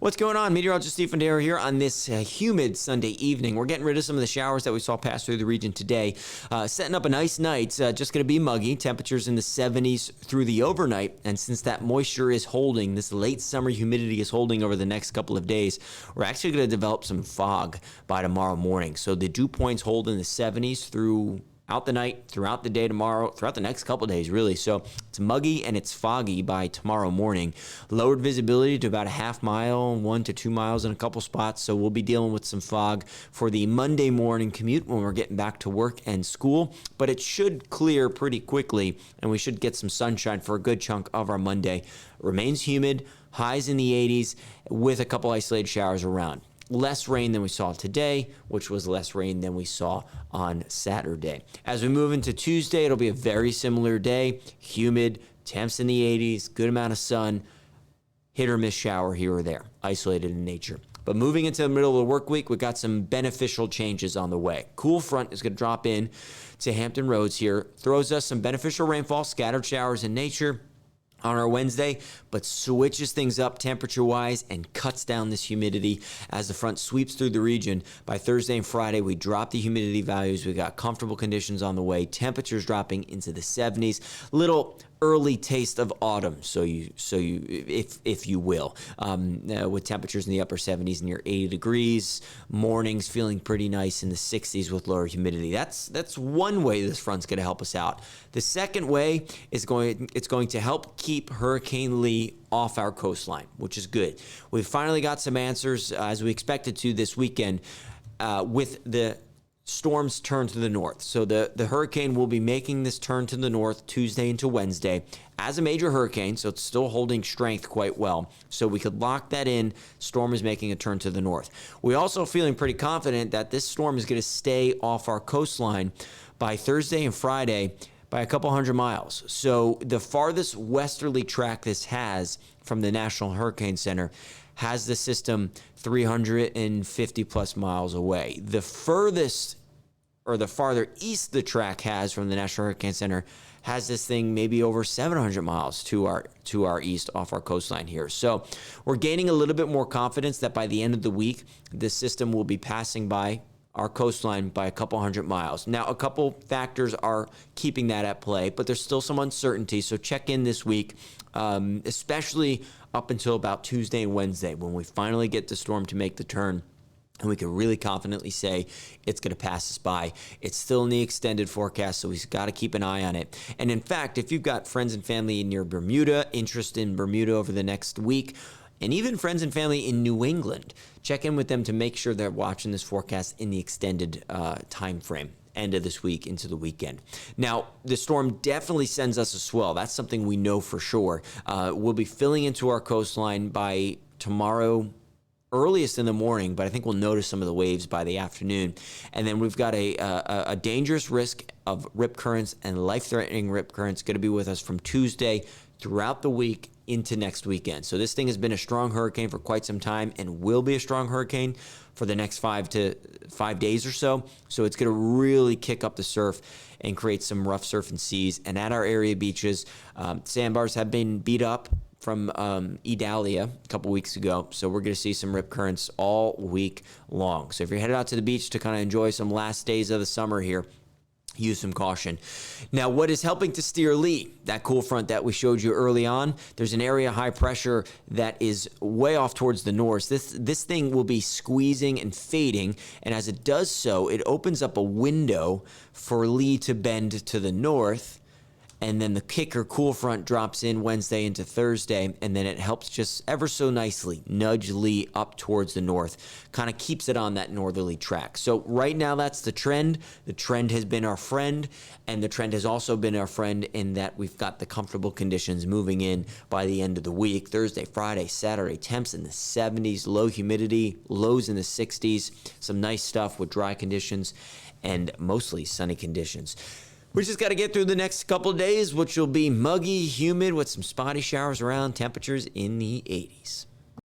What's going on? Meteorologist Steve Fondero here on this humid Sunday evening. We're getting rid of some of the showers that we saw pass through the region today. Setting up a nice night. Just going to be muggy. Temperatures in the 70s through the overnight. And since that moisture is holding, this late summer humidity is holding over the next couple of days, we're actually going to develop some fog by tomorrow morning. So the dew points hold in the 70s throughout the night, throughout the day tomorrow, throughout the next couple of days, really. So it's muggy and it's foggy by tomorrow morning. Lowered visibility to about a half mile, 1 to 2 miles in a couple spots. So we'll be dealing with some fog for the Monday morning commute when we're getting back to work and school. But it should clear pretty quickly, and we should get some sunshine for a good chunk of our Monday. Remains humid, highs in the 80s with a couple isolated showers around. Less rain than we saw today, which was less rain than we saw on Saturday. As we move into Tuesday, it'll be a very similar day. Humid, temps in the 80s, good amount of sun, hit or miss shower here or there, isolated in nature. But moving into the middle of the work week, we've got some beneficial changes on the way. Cool front is going to drop in to Hampton Roads here, throws us some beneficial rainfall, scattered showers in nature on our Wednesday, but switches things up temperature-wise and cuts down this humidity as the front sweeps through the region. By Thursday and Friday, we drop the humidity values. We got comfortable conditions on the way. Temperatures dropping into the 70s. Little early taste of autumn, if you will, with temperatures in the upper 70s near 80 degrees. Mornings feeling pretty nice in the 60s with lower humidity. That's one way this front's going to help us out. The second way is it's going to help keep Hurricane Lee off our coastline, which is good. We've finally got some answers as we expected to this weekend with the storms turn to the north. So the hurricane will be making this turn to the north Tuesday into Wednesday as a major hurricane, so it's still holding strength quite well. So we could lock that in. Storm is making a turn to the north. We're also feeling pretty confident that this storm is going to stay off our coastline by Thursday and Friday by a couple hundred miles. So the farthest westerly track this has from the National Hurricane Center has the system 350 plus miles away. The furthest or the farther east the track has from the National Hurricane Center has this thing maybe over 700 miles to our east off our coastline here. So we're gaining a little bit more confidence that by the end of the week, this system will be passing by our coastline by a couple hundred miles. Now, a couple factors are keeping that at play, but there's still some uncertainty. So check in this week, especially up until about Tuesday and Wednesday when we finally get the storm to make the turn. And we can really confidently say it's going to pass us by. It's still in the extended forecast, so we've got to keep an eye on it. And in fact, if you've got friends and family near Bermuda, interest in Bermuda over the next week, and even friends and family in New England, check in with them to make sure they're watching this forecast in the extended time frame, end of this week into the weekend. Now, the storm definitely sends us a swell. That's something we know for sure. We'll be filling into our coastline by tomorrow, earliest in the morning, but I think we'll notice some of the waves by the afternoon. And then we've got a dangerous risk of rip currents and life-threatening rip currents going to be with us from Tuesday throughout the week into next weekend. So this thing has been a strong hurricane for quite some time and will be a strong hurricane for the next 5 days or so. So it's going to really kick up the surf and create some rough surf and seas. And at our area beaches, sandbars have been beat up from Idalia a couple weeks ago. So we're going to see some rip currents all week long. So if you're headed out to the beach to kind of enjoy some last days of the summer here, use some caution. Now, what is helping to steer Lee? That cool front that we showed you early on, there's an area of high pressure that is way off towards the north. This thing will be squeezing and fading, and as it does so, it opens up a window for Lee to bend to the north. And then the kicker cool front drops in Wednesday into Thursday, and then it helps just ever so nicely nudge Lee up towards the north, kind of keeps it on that northerly track. So right now that's the trend. The trend has been our friend, and the trend has also been our friend in that we've got the comfortable conditions moving in by the end of the week. Thursday, Friday, Saturday, temps in the 70s, low humidity, lows in the 60s, some nice stuff with dry conditions and mostly sunny conditions. We just got to get through the next couple of days, which will be muggy, humid with some spotty showers around, temperatures in the 80s.